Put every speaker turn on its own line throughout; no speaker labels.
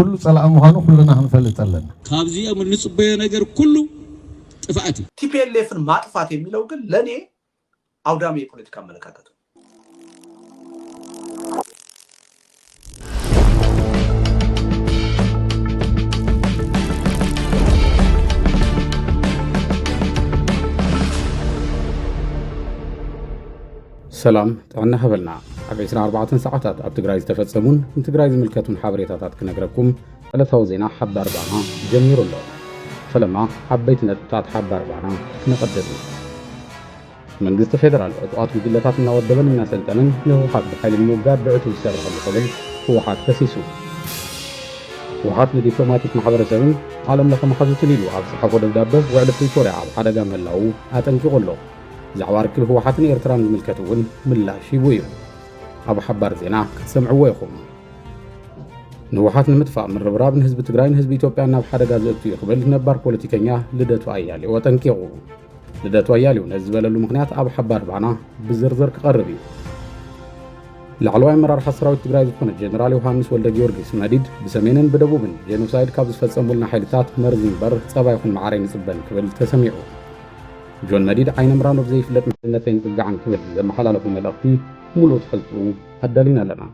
كل صلاة مهانو كلنا هنفلت لنا
كابزيا من نصبي نجر كله طفعتي
TPLF ما طفعتي ميلو قال لني أودامي بوليتيكا ملكاتو
سلام تعنا هبلنا عبيسنا 4 ساعات أب تجرايز تفتصمون من تجرايز ملكتون حبريتات كنقركم على ثوزينا حب أربعنا جمير الله فلما حبيتنا تاعت حب أربعنا نقدرنا من قصة فيدرال أطوات بجلتاتنا ودبن الناس التنن له حد بحيل الموجات بعته السابق القبل هو حد تسيسو وحد دبلوماتيك محاضرة سبن عالم لكم حزوت ليلو عبد صحافة الدابة وعلى بريتوريا عبد حدا جام الله هاتنكي قلو زعوارك هو حتى إيرتران الملكتون من لا شيء ويو أبو حبار زينا كسمعوا وياكم نوحاتنا مدفع من ربراب حزب تجراين حزب إثيوبيا ناب حدا جازت يقبل نبار بوليتيكيا لدتو أيالي وتنكيغو لدتو أيالي ونزل له مخنيات أبو حبار بعنا بزرزر قربي لعلوي مرار حصراوي تجراي زكون الجنرال يوحنس ولد جيورغيس مديد بسمينن بدبوبن جينوسايد كابز فتصمولنا حيلتات مرزين بر صبا يكون معارين صبن قبل تسميعو جون مديد عين مرانو زي فلت محلتين تقعن كبير لما حلالكم الأخي مولو تحلطوا هدالينا لنا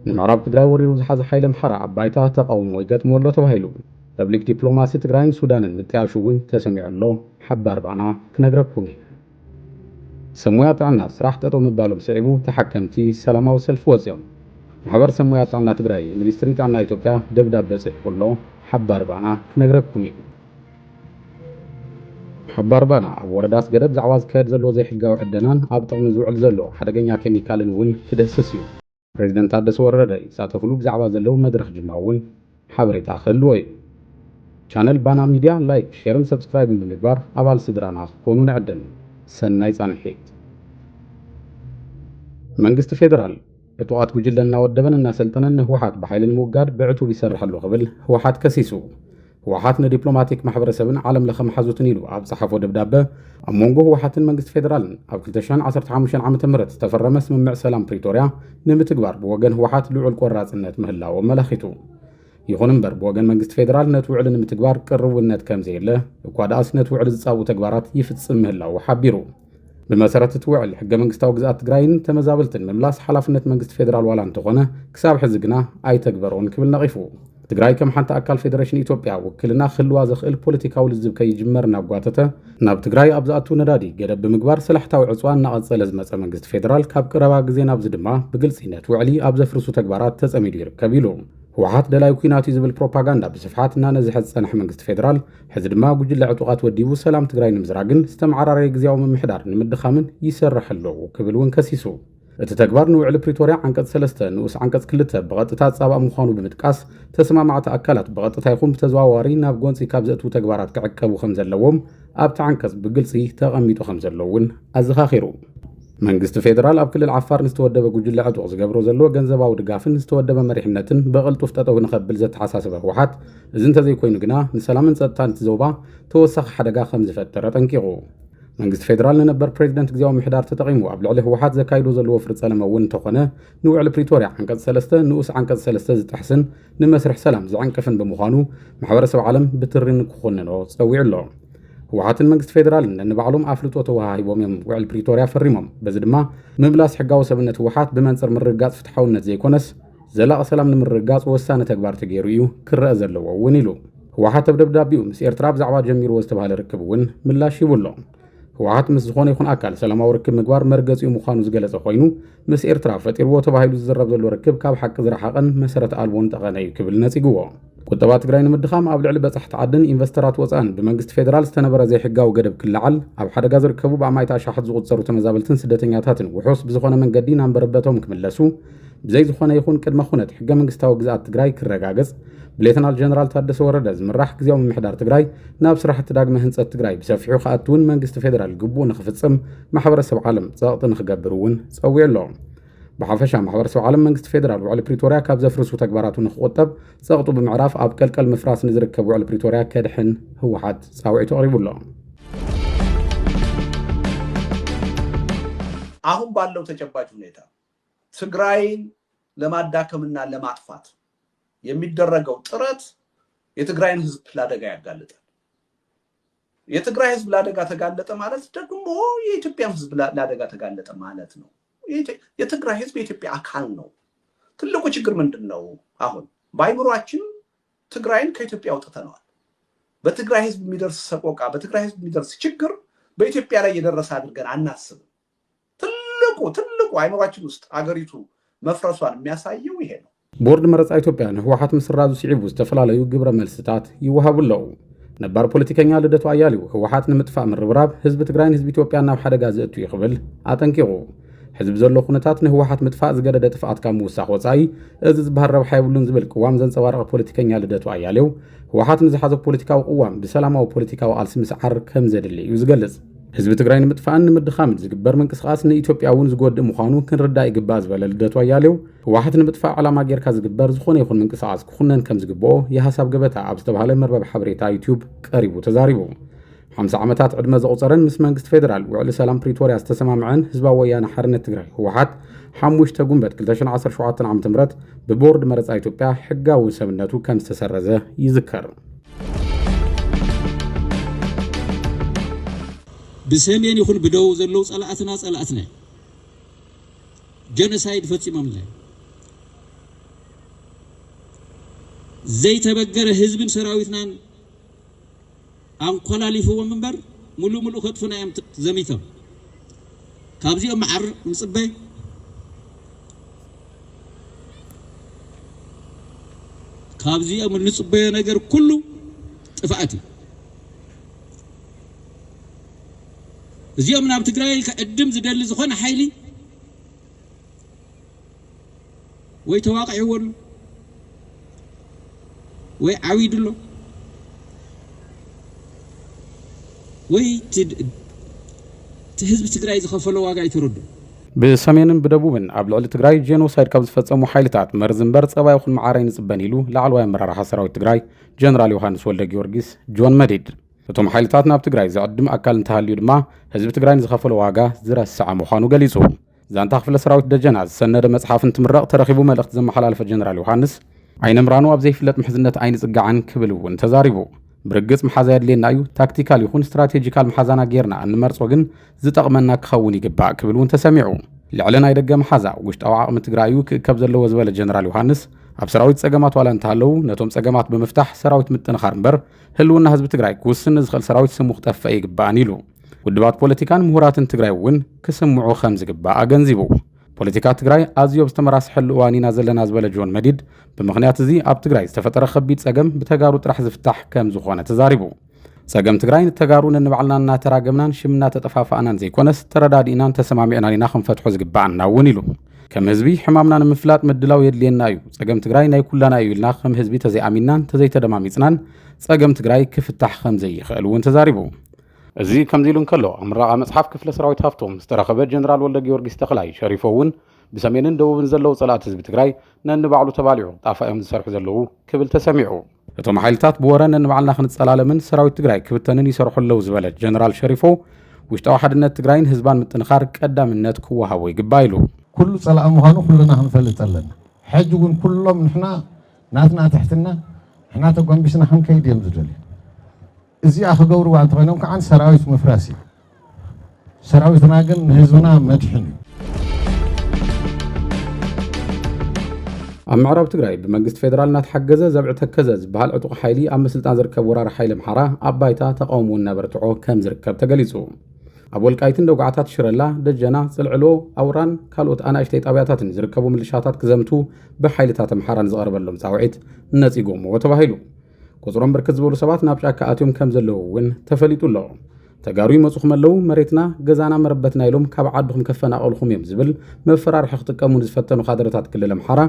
المعراب تقراي وريوز حاز حيل محرع عبايتها تقوم ويقات مورلو تبهيلو تبليك دبلوماسي تقراين سودان المتعاشوين تسمع الله حب أربعنا كنقربكم سمويات عنا سراحة أطو مبالو بسعيبو تحكمتي سلامة وسلف وزيون محبر سمويات عنا تقراي مليستريت عنا إثيوبيا دبداب بسيح كله حب أربعنا كنقربكم حبار بانا ورداس قرب زعواز كاد زلو زي حقاو عدنان أبطق نزوعل زلو حدقنيا كيميكالن وين كدسسيو بريزيدنت عدس ورداي ساتفلو بزعواز زلو مدرخ جماوين حبري تاخل وي channel بانا ميديا لايك شيرن سبسكرايب بالمجبار أبال سدرانا كونون عدن سنايس عن حيت منقست فيدرال اتوقات وجلنا ودبن الناس التنن هو حات بحيل الموقات بعتو بيسرح له قبل هو حات كسيسو وحاتنا دبلوماتيك محبرسبن عالم لخم حزوت نيلو عب صحافو دبدابه امونغو وحاتن منغست فيدرال اب 2015 عام تمرت تفرم سممع سلام بريتوريا نمتغبار بوغن وحات لعل قراصنت مهلاو ملخيتو يخون امبر بوغن منغست فيدرال نتوعل نمتغبار قربونت كم زيله وقاداس نتوعل زصاو تغبارات يفصم مهلاو حبيرو بمسارات توعل حق منغستاو غزات تግራይን ተመዛበልትን መምላስ ሓላፍነት መንግስት ፌደራል ዋላ እንተኾነ ክሳብ ሕዚ ግና ኣይተግበሮን ክብል ነቂፉ ትግራይ ከም ሓንቲ ኣካል ፌደሬሽን ኢትዮጵያ ውክልና ክልዋ ዘኽእል ፖለቲካዊ ልዝብ ከይጅመር ናጓተተ ናብ ትግራይ ኣብ ዝኣቱ ነዳዲ ገደብ ብምግባር ስላሕታዊ ዕፅዋን ናቐፀለ ዝመፀ መንግስት ፌደራል ካብ ቀረባ ግዜ ናብዚ ድማ ብግልጽነት ውዕሊ ኣብ ዘፍርሱ ተግባራት ተጸሚዱ ይርከብ ኢሉ ህወሓት ደላይ ኩናቱ ዝብል ፕሮፓጋንዳ ብስፍሓት እናነዝሐ ዝጸንሐ መንግስት ፌደራል ሕዚ ድማ ጉጅለ ዕጡቓት ወዲቡ ሰላም ትግራይ ንምዝራግን ዝተመዓራረየ ግዜያዊ ምምሕዳር ንምድኻምን ይሰርሕ ኣለዎ ክብል እውን ከሲሱ እቲ ተግባር ንውዕሊ ፕሪቶሪያ አንቀጽ 3 ንኡስ አንቀጽ 2 በቀጥታ ጻባ ምዃኑ ብምጥቃስ ተስማማዕቲ አካላት በቀጥታ ይኹን ተዘዋዋሪ ናብ ጎንፂ ካብ ዘእቱ ተግባራት ክዕቀቡ ከም ዘለዎም ኣብቲ አንቀጽ ብግልጽ ተቐሚጡ ከም ዘለውን ኣዘኻኺሩ መንግስት ፌደራል ኣብ ክልል ዓፋር ንዝተወደበ ጉጅለ ዕጡቕ ዝገብሮ ዘሎ ገንዘባዊ ድጋፍን ዝተወደበ መሪሕነትን በቕልጡፍ ጠጠው ንኸብል ዘተሓሳሰበ ህወሓት እዚ እንተዘይኮይኑ ግና ንሰላምን ጸጥታን ትዘውባ ተወሳኺ ሓደጋ ከም ዝፈጠረ ጠንቂቑ መንግስት ፌደራል ነበር ፕሬዝዳንት ግዚያዊ ምሕዳር ተጠቂሙ ኣብ ልዕሊ ህወሓት ዘካይዶ ዘለዎ ፍርጸለመ እውን ተኾነ ንውዕሊ ፕሪቶሪያ አንቀጽ 3 ንኡስ አንቀጽ 3 ዝጥሕስን ንመስርሕ ሰላም ዝዓንቀፍን ብምዃኑ ማሕበረሰብ ዓለም ብትሪን ክኾነኖ ጸዊዑ ኣሎ ህወሓትን መንግስት ፌደራል ንባዕሎም ኣፍልጦ ተዋሂቦም እዮም ውዕሊ ፕሪቶሪያ ፈሪሞም በዚ ድማ ምምላስ ሕጋዊ ሰብነት ህወሓት ብመንጽር ምርጋጽ ፍትሓውነት ዘይኮነስ ዘላቕ ሰላም ንምርጋጽ ወሳነ ተግባር ተገይሩ እዩ ክረአ ዘለዎ እውን ኢሉ ህወሓት ኣብ ደብዳቤኡ ምስ ኤርትራ ብዛዕባ ጀሚርዎ ዝተባሃለ ርክብ እውን ምላሽ ይብሎ ህወሓት ምስ ዝኾነ ይኹን ኣካል ሰላማዊ ርክብ ምግባር መርገፂኡ ምዃኑ ዝገለጸ ኮይኑ ምስ ኤርትራ ፈጢርዎ ተባሂሉ ዝዝረብ ዘሎ ርክብ ካብ ሓቂ ዝረሓቐን መሰረት ኣልቦን ጠቐነ እዩ ክብል ነፂግዎ ቁጠባ ትግራይ ንምድኻም ኣብ ልዕሊ በጻሕቲ ዓድን ኢንቨስተራት ወፃእን ብመንግስቲ ፌደራል ዝተነበረ ዘይሕጋዊ ገደብ ክለዓል ኣብ ሓደጋ ዝርከቡ ብኣማይታ ሻሓት ዝቑፀሩ ተመዛበልትን ስደተኛታትን ውሑስ ብዝኾነ መንገዲ ናብ በረበቶም ክምለሱ ብዘይ ዝኾነ ይኹን ቅድመ ኩነት ሕገ መንግስታዊ ግዝኣት ትግራይ ክረጋገጽ ብሌተናል ጀነራል ታደሰ ወረደ ዝምራሕ ግዚያዊ ምምሕዳር ትግራይ ናብ ስራሕቲ ዳግመ ህንፀት ትግራይ ብሰፊሑ ከኣትውን መንግስቲ ፌደራል ግቡእ ንኽፍጽም ማሕበረሰብ ዓለም ጸቕጢ ንኽገብር እውን ጸዊዑ ኣሎ بحفشة محبرسو عالم منغست فيدرال وعلى بريتوريا كاب زفرسو تكباراتو نخوطب سقطو بمعراف اب كلكل مفراس نزركب وعلى بريتوريا كدحن هو حد صاوعيتو قريب الله
አሁን ባለው ተጨባጭ ሁኔታ ትግራይን ለማዳከምና ለማጥፋት የሚደረገው ጥረት የትግራይን ህዝብ ለአደጋ ያጋልጣል። የትግራይ ህዝብ ለአደጋ ተጋለጠ ማለት ደግሞ የኢትዮጵያ ህዝብ ለአደጋ ተጋለጠ ማለት ነው። የትግራይ ህዝብ የኢትዮጵያ አካል ነው። ትልቁ ችግር ምንድነው? አሁን ባይብሯችን ትግራይን ከኢትዮጵያ አውጥተናል። በትግራይ ህዝብ የሚደርስ ሰቆቃ፣ በትግራይ ህዝብ የሚደርስ ችግር በኢትዮጵያ ላይ የደረሰ አድርገን አናስብም። ትልቁ አይምሯችን ውስጥ አገሪቱ መፍረሷን የሚያሳየው ይሄ ነው።
ቦርድ መረጻ ኢትዮጵያ ህወሓት ምስራዙ ሲዒቡ ዝተፈላላዩ ግብረ መልስታት ይወሃቡለው። ነባር ፖለቲከኛ ልደቱ አያሌው ህወሓት ንምጥፋእ ምርብራብ ህዝቢ ትግራይን ህዝቢ ኢትዮጵያ ናብ ሓደጋ ዘእቱ ይኽብል አጠንቂቑ። ህዝቢ ዘሎ ኩነታት ንህወሓት ምጥፋእ ዝገደደ ጥፍኣት ካብ ምውሳኽ ወፃኢ እዚ ዝበሃል ረብሓ የብሉን ዝብል ቅዋም ዘንፀባረቐ ፖለቲከኛ ልደቱ አያሌው ህወሓት ንዝሓዘ ፖለቲካዊ ቅዋም ብሰላማዊ ፖለቲካዊ ቃልሲ ምስዓር ከም ዘድሊ እዩ ዝገልጽ። ህዝቢ ትግራይ ንምጥፋእን ንምድኻምን ዝግበር ምንቅስቓስ ንኢትዮጵያ እውን ዝጎድእ ምዃኑ ክንርዳእ ይግባእ ዝበለ ልደቱ አያሌው ህወሓት ንምጥፋእ ዕላማ ጌርካ ዝግበር ዝኾነ ይኹን ምንቅስቓስ ክኹነን ከም ዝግብኦ የሃሳብ ገበታ ኣብ ዝተባሃለ መርበብ ሓበሬታ ዩቲዩብ ቀሪቡ ተዛሪቡ። 50 ዓመታት ዕድመ ዘቑፀረን ምስ መንግስቲ ፌደራል ውዕሊ ሰላም ፕሪቶሪያ ዝተሰማምዐን ህዝባዊ ወያነ ሓርነት ትግራይ ህወሓት 5 ጉንበት 2017 ዓ.ም ብቦርድ መረጻ ኢትዮጵያ ሕጋዊ ሰብነቱ ከም ዝተሰረዘ ይዝከር።
بسمين يخون بدو زلو صلاتنا جنسايد فصيمم لا زي تبجر حزبن سراويتنا انقلاليفو منبر ሙሉ خطفنا يم زميتو كابزيو معر مصبي كابزيو من نصبي ነገር ሁሉ ጥፋati እዚኦም ናብ ትግራይ ከእድም ዝደሊ ዝኾነ ሓይሊ ወይ ተዋቂዕዎሉ ወይ ዓዊድሎ ወይ ህዝቢ ትግራይ ዝኸፈሎ ዋጋ ይትረዱ።
ብሰሜንን ብደቡብን ኣብ ልዕሊ ትግራይ ጄኖሳይድ ካብ ዝፈጸሙ ሓይልታት መርዝንበር ፀባ ይኹን ማዓራይ ንጽበን ኢሉ ላዕለዋይ ኣመራርሓ ሰራዊት ትግራይ ጀነራል ዮሃንስ ወልደ ጊዮርጊስ ጆን መዲድ እቶም ሓይልታት ናብ ትግራይ ዝዕድም ኣካል እንተሃልዩ ድማ ህዝቢ ትግራይ ዝኸፈሎ ዋጋ ዝረስዓ ምዃኑ ገሊጹ። ዛንታ ክፍለ ሰራዊት ደጀና ዝሰነደ መጽሓፍ እንትምረቕ ተረኺቡ መልእኽቲ ዘመሓላለፈ ጀነራል ዮሃንስ ዓይነ ምራኑ ኣብ ዘይፍለጥ ምሕዝነት ዓይኒ ጽጋዓን ክብል እውን ተዛሪቡ። ብርግጽ መሓዛ የድልየና እዩ፣ ታክቲካል ይኹን ስትራቴጂካል መሓዛና ጌርና እንመርጾ ግን ዝጠቕመና ክኸውን ይግባእ ክብል እውን ተሰሚዑ። ልዕሊ ናይ ደገ መሓዛ ውሽጣዊ ዓቕሚ ትግራይ እዩ ክእከብ ዘለዎ ዝበለ ጀነራል ዮሃንስ ኣብ ሰራዊት ጸገማት ዋላ እንተሃለዉ ነቶም ጸገማት ብምፍታሕ ሰራዊት ምጥንኻር እምበር ህልውና ህዝቢ ትግራይ ክውስን ዝኽእል ሰራዊት ስሙ ክጠፍእ ይግባእን ኢሉ። ውድባት ፖለቲካን ምሁራትን ትግራይ እውን ክስምዑ ከም ዝግባእ ገንዚቡ። ፖለቲካ ትግራይ ኣዝዮ ዝተመራስሐሉ እዋን ኢና ዘለና ዝበለ ጆን መዲድ ብምኽንያት እዚ ኣብ ትግራይ ዝተፈጠረ ከቢድ ጸገም ብተጋሩ ጥራሕ ዝፍታሕ ከም ዝኾነ ተዛሪቡ። ጸገም ትግራይ ንተጋሩ ንባዕልና እናተራገምናን ሽምና ተጠፋፋእናን ዘይኮነስ ተረዳዲእናን ተሰማሚዕናን ኢና ክንፈትሖ ዝግባአና እውን ኢሉ። ከም ህዝቢ ሕማምና ንምፍላጥ ምድላው የድልየና እዩ፣ ጸገም ትግራይ ናይ ኩላና እዩ ኢልና ከም ህዝቢ ተዘይኣሚናን ተዘይተደማሚፅናን ጸገም ትግራይ ክፍታሕ ከም ዘይኽእል እውን ተዛሪቡ። እዚ ከምዚ ኢሉ እንከሎ ኣምራቓ መጽሓፍ ክፍለ ሰራዊት ሃፍቶም ዝተረኸበ ጀነራል ወልደ ጊዮርጊስ ተኽላይ ሸሪፎ እውን ብሰሜንን ደቡብን ዘለዉ ጸላእቲ ህዝቢ ትግራይ ነንባዕሉ ተባሊዑ ጣፋዮም ዝሰርሑ ዘለዉ ክብል ተሰሚዑ። እቶም ሓይልታት ብወረ ነንባዕልና ክንጸላለምን ሰራዊት ትግራይ ክብተንን ይሰርሑ ኣለዉ ዝበለ ጀነራል ሸሪፎ ውሽጣዊ ሓድነት ትግራይን ህዝባን ምጥንኻር ቀዳምነት ክወሃቦ ይግባእ ኢሉ።
ኩሉ ጸላእ ምዃኑ ኩልና ክንፈልጥ ኣለና። ሕጂ እውን ኩሎም ንሕና ናትና ትሕትና ንሕና ተጎንቢስና ክንከይድ እዮም ዝደልዩ። እዚኣ ክገብርዋ እንተኾይኖም ከዓን ሰራዊት ምፍራስ እዩ። ሰራዊትና ግን ንህዝብና መድሕን እዩ። ኣብ ምዕራብ ትግራይ ብመንግስቲ ፌደራል እናተሓገዘ ዘብዒ ተከዘ ዝበሃል ዕጡቕ ሓይሊ ኣብ ምስልጣን ዝርከብ ወራሪ ሓይሊ ኣምሓራ ኣብ ባይታ ተቃውሞ እናበርትዖ ከም ዝርከብ ተገሊጹ። ኣብ ወልቃይትን ደጉዓታት ሽረላ፣ ደጀና፣ ጽልዕሎ፣ ኣውራን ካልኦት ኣናእሽተይ ጣብያታትን ዝርከቡ ምልሻታት ክዘምቱ ብሓይልታት ኣምሓራን ዝቐርበሎም ጻውዒት ነጺጎምዎ ተባሂሉ። ቁጽሮም ብርክት ዝበሉ ሰባት ናብ ጫካ ኣትዮም ከም ዘለዉ እውን ተፈሊጡ ኣሎ። ተጋሩ ይመጹኹም ኣለዉ፣ መሬትና ገዛና መረበትና ኢሎም ካብ ዓድኹም ከፈናቐልኹም እዮም ዝብል መፈራርሒ ክጥቀሙ ዝፈተኑ ካድረታት ክልል ኣምሓራ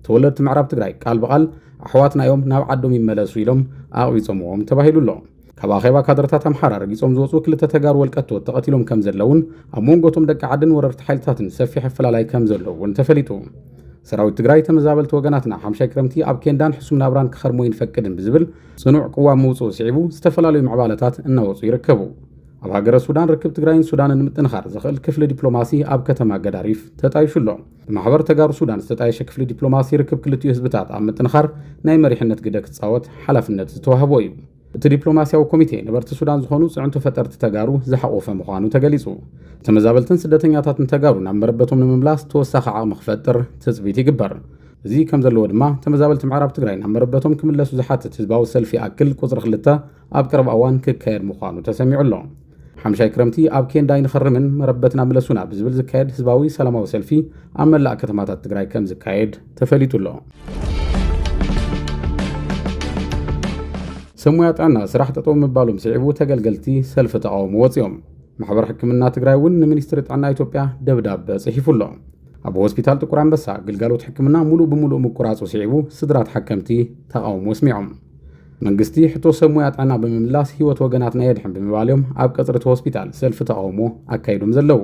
ተወለድቲ ምዕራብ ትግራይ ቃል በቓል ኣሕዋትና እዮም ናብ ዓዶም ይመለሱ ኢሎም ኣቕቢጾምዎም ተባሂሉ ኣሎ። ካብ ኣኼባ ካድረታት ኣምሓራ ረጊጾም ዝወፁ ክልተ ተጋሩ ወልቀቶት ተቐቲሎም ከም ዘለውን ኣብ መንጎቶም ደቂ ዓድን ወረርቲ ሓይልታትን ሰፊሕ ኣፈላላይ ከም ዘለውን ተፈሊጡ። ሰራዊት ትግራይ ተመዛበልቲ ወገናትና ሓምሻይ ክረምቲ ኣብ ኬንዳን ሕሱም ናብራን ክኸርሞ ይንፈቅድን ብዝብል ጽኑዕ ቅዋም መውፅኡ ስዒቡ ዝተፈላለዩ ምዕባለታት እናወፁ ይርከቡ። ኣብ ሃገረ ሱዳን ርክብ ትግራይን ሱዳንን ምጥንኻር ዝኽእል ክፍሊ ዲፕሎማሲ ኣብ ከተማ ገዳሪፍ ተጣይሹሎ ብማሕበር ተጋሩ ሱዳን ዝተጣየሸ ክፍሊ ዲፕሎማሲ ርክብ ክልቲኡ ህዝብታት ኣብ ምጥንኻር ናይ መሪሕነት ግደ ክጻወት ሓላፍነት ዝተዋህቦ እዩ እቲ ዲፕሎማሲያዊ ኮሚቴ ነበርቲ ሱዳን ዝኾኑ ጽዕንቶ ፈጠርቲ ተጋሩ ዝሓቆፈ ምዃኑ ተገሊጹ ተመዛበልትን ስደተኛታትን ተጋሩ ናብ መረበቶም ንምምላስ ተወሳኺ ዓቕሚ ክፈጥር ትጽቢት ይግበር እዚ ከም ዘለዎ ድማ ተመዛበልቲ ምዕራብ ትግራይ ናብ መረበቶም ክምለሱ ዝሓትት ህዝባዊ ሰልፊ ኣክል ቁጽሪ 2 ኣብ ቀረባ እዋን ክካየድ ምዃኑ ተሰሚዑ ኣሎ ሓምሻይ ክረምቲ ኣብ ኬንዳ ይንኸርምን መረበትና ምለሱና ብዝብል ዝካየድ ህዝባዊ ሰላማዊ ሰልፊ ኣብ መላእ ከተማታት ትግራይ ከም ዝካየድ ተፈሊጡ ኣሎ ሰሙያ ጥዕና ስራሕ ጠጠው ምባሎም ስዒቡ ተገልገልቲ ሰልፊ ተቃውሞ ወፂኦም ማሕበር ሕክምና ትግራይ እውን ንሚኒስትሪ ጥዕና ኢትዮጵያ ደብዳቤ ጽሒፉሎ ኣብ ሆስፒታል ጥቁር አንበሳ ግልጋሎት ሕክምና ሙሉ ብሙሉ ምቁራጹ ስዒቡ ስድራት ሓከምቲ ተቃውሞ ስሚዖም መንግስቲ ሕቶ ሰሙያ ጥዕና ብምምላስ ህይወት ወገናትና የድሕን ብምባልዮም ኣብ ቀጽሪ ሆስፒታል ሰልፊ ተቃውሞ ኣካይዶም ዘለዉ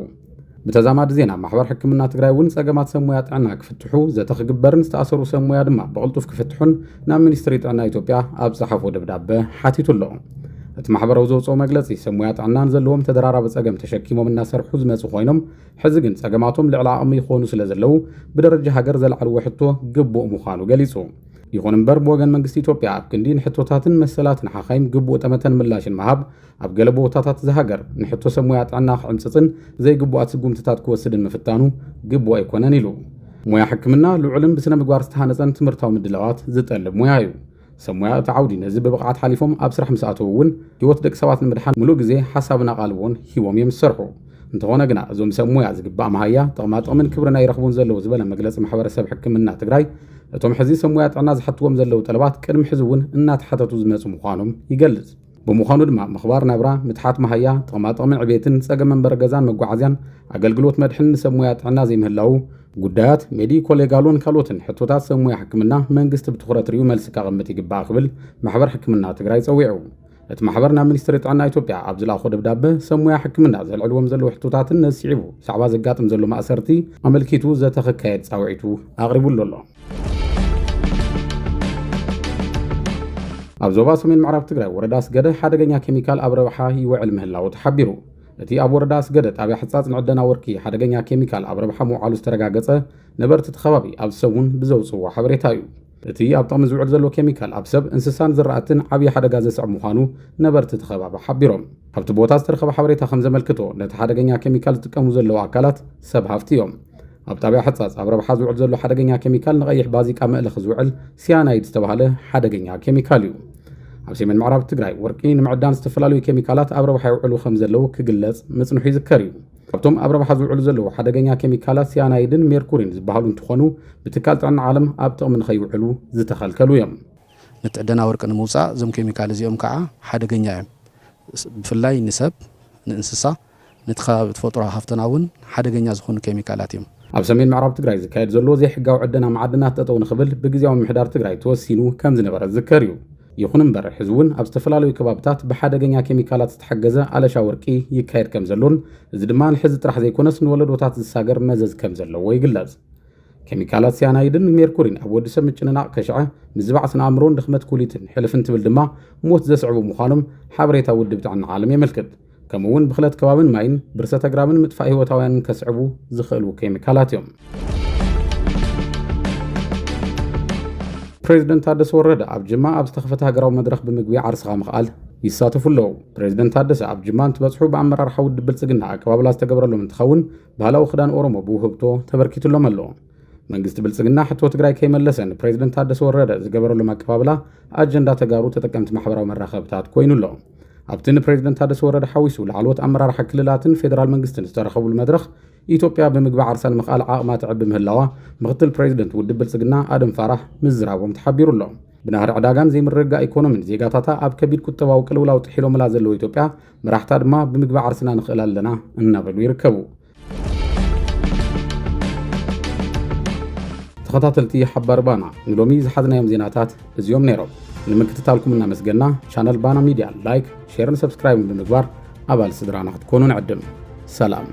بتزامات زينة محور حكمنا تجري ون سجمات سمويات عنا كفتحو زت خجبرن استأثروا سمويا دم بقلتو في كفتحون نام منستريت عنا إثيوبيا أبصحف ودبدبة حاتيتو اللهم محبر وزوج أو مجلسي سمويات عنا نزلهم تدرارة بسجم تشكيمهم من الناس حزمة سخوينهم حزقن سجماتهم لعلاء أمي خونوا سلزلو بدرجة هجر زل على وحدته جبوا مخانو جلسوا يخون مبرب وجن منجست إثيوبيا كندين حتوتاتن مسلات نحخيم جبوا تمتن ملاش المهاب أبجلبوا تاتات زهجر نحطو سمويات عنا خمسة زي جبوا تسقوم تتات كوسد المفتانو جبوا يكونن له مويا حكمنا لعلم بسنا مجوار استهانة تمرتهم الدلوات زت قلب مويايو سمويا تعودي نزب بقعات حليفهم أبصرح مساعتون يوتدك سوات المدحان ملوك زي حسابنا قالبون هيوم يمسرحوا انتهونا جنا زوم سمويا زقبا معايا طغمات من كبرنا يرخبون زلو زبالة مجلس محور السب حكمنا تجري اتوم حزي سمويات عنا زحطوهم زلو طلبات كرم حزون النات حتى زمات مخانهم يجلز بمخانو دما مخبار نبرا متحات مهيا طغمات من عبيتن ساقا من برقزان مقوعزيان أقلقلوت مدحن سمويات عنا زي مهلاو قدات ميدي كوليغالون كالوتن حتوتات سمويا حكمنا منقست بتخورة ريو ملسكا غمتي قبا قبل محبر حكمنا تقراي تسويعو ات محبرنا منستريت عنا إثيوبيا عبدالله خود بدابه سمويا حكمنا زي العلوم زلو حتوتات الناس يعبو سعبا زقاتم زلو مأسرتي عملكيتو زاتخ كايد ساوعيتو أغربو اللولو ኣብ ዞባ ሰሜን ምዕራብ ትግራይ ወረዳ ስገደ ሓደገኛ ኬሚካል ኣብ ረብሓ ይውዕል ምህላው ተሓቢሩ እቲ ኣብ ወረዳ ስገደ ጣብያ ሕጻጽ ንዕደና ወርቂ ሓደገኛ ኬሚካል ኣብ ረብሓ ምውዓሉ ዝተረጋገጸ ነበርቲ ተኸባቢ ኣብ ሰውን ብዘውጽዎ ሓበሬታ እዩ እቲ ኣብ ጥቕሚ ዝውዕል ዘሎ ኬሚካል ኣብ ሰብ እንስሳን ዝራእትን ዓብዪ ሓደጋ ዘስዕብ ምዃኑ ነበርቲ ተኸባቢ ሓቢሮም ኣብቲ ቦታ ዝተረኸበ ሓበሬታ ከም ዘመልክቶ ነቲ ሓደገኛ ኬሚካል ዝጥቀሙ ዘለዉ ኣካላት ሰብ ሃፍቲ እዮም ኣብ ጣብያ ሕጻጽ ኣብ ረብሓ ዝውዕል ዘሎ ሓደገኛ ኬሚካል ንቐይሕ ባዚቃ መልእኽ ዝውዕል ሲያናይድ ዝተባሃለ ሓደገኛ ኬሚካል እዩ ኣብ ሰሜን ምዕራብ ትግራይ ወርቂ ንምዕዳን ዝተፈላለዩ ኬሚካላት ኣብ ረብሓ ይውዕሉ ከም ዘለዉ ክግለጽ ምጽንሑ ይዝከር እዩ ካብቶም ኣብ ረብሓ ዝውዕሉ ዘለዉ ሓደገኛ ኬሚካላት ሲያናይድን ሜርኩሪን ዝበሃሉ እንትኾኑ ብትካል ጥዕና ዓለም ኣብ ጥቕሚ ንኸይውዕሉ ዝተኸልከሉ እዮም
ንትዕደና ወርቂ ንምውፃእ እዞም ኬሚካል እዚኦም ከዓ ሓደገኛ እዮም ብፍላይ ንሰብ ንእንስሳ ነቲ ከባቢ ተፈጥሮ ሃፍትና እውን ሓደገኛ ዝኾኑ ኬሚካላት እዮም
ኣብ ሰሜን ምዕራብ ትግራይ ዝካየድ ዘሎ ዘይሕጋዊ ዕደና ማዕድናት ጠጠው ንኽብል ብግዜያዊ ምምሕዳር ትግራይ ተወሲኑ ከም ዝነበረ ዝዝከር እዩ ይኹን እምበር ሕዚ እውን ኣብ ዝተፈላለዩ ከባቢታት ብሓደገኛ ኬሚካላት ዝተሓገዘ ኣለሻ ወርቂ ይካየድ ከም ዘሎን እዚ ድማ ንሕዚ ጥራሕ ዘይኮነስ ንወለዶታት ዝሳገር መዘዝ ከም ዘለዎ ይግለጽ ኬሚካላት ሲያናይድን ሜርኩሪን ኣብ ወዲ ሰብ ምጭንናቕ ከሽዐ ምዝባዕ ስነ ኣእምሮን ድኽመት ኩሊትን ሕልፍን ትብል ድማ ሞት ዘስዕቡ ምዃኖም ሓበሬታ ውድብ ጥዕና ዓለም የመልክት ከምኡውን ብኽለት ከባብን ማይን ብርሰት ኣግራብን ምጥፋእ ህይወታውያንን ከስዕቡ ዝኽእሉ ኬሚካላት እዮም ፕሬዝደንት ታደሰ ወረደ ኣብ ጅማ ኣብ ዝተኸፈተ ሃገራዊ መድረኽ ብምግቢ ዓርስኻ ምኽኣል ይሳተፉ ኣለዉ ፕሬዝደንት ታደሰ ኣብ ጅማ እንትበጽሑ ብኣመራርሓ ውድብ ብልጽግና ኣቀባብላ ዝተገበረሎም እንትኸውን ባህላዊ ክዳን ኦሮሞ ብውህብቶ ተበርኪቱሎም ኣሎ መንግስቲ ብልጽግና ሕቶ ትግራይ ከይመለሰን ፕሬዝደንት ታደሰ ወረደ ዝገበረሎም ኣቀባብላ ኣጀንዳ ተጋሩ ተጠቀምቲ ማሕበራዊ መራኸብታት ኮይኑ ኣሎ ኣብቲ ንፕሬዝደንት ታደሰ ወረደ ሓዊሱ ላዕለዎት ኣመራርሓ ክልላትን ፌደራል መንግስትን ዝተረኸቡሉ መድረኽ ኢትዮጵያ ብምግቢ ዓርሳን ምኽኣል ዓቕማ ትዕቢ ምህላዋ ምክትል ፕሬዝደንት ውድብ ብልጽግና ኣደም ፋራህ ምዝራቦም ተሓቢሩ ኣሎ ብናህሪ ዕዳጋን ዘይምርግጋእ ኢኮኖሚን ዜጋታታ ኣብ ከቢድ ቁጠባዊ ቅልውላው ጥሒሎምላ ዘለዎ ኢትዮጵያ መራሕታ ድማ ብምግቢ ዓርስና ንኽእል ኣለና እናበሉ ይርከቡ ተኸታተልቲ ሓባር ባና ንሎሚ ዝሓዝናዮም ዜናታት እዚኦም ነይሮም ንምክትታልኩም እናመስገና ቻነል ባና ሚድያ ላይክ ሼርን ሰብስክራይብን ብምግባር ኣባል ስድራና ክትኮኑ ንዕድም ሰላም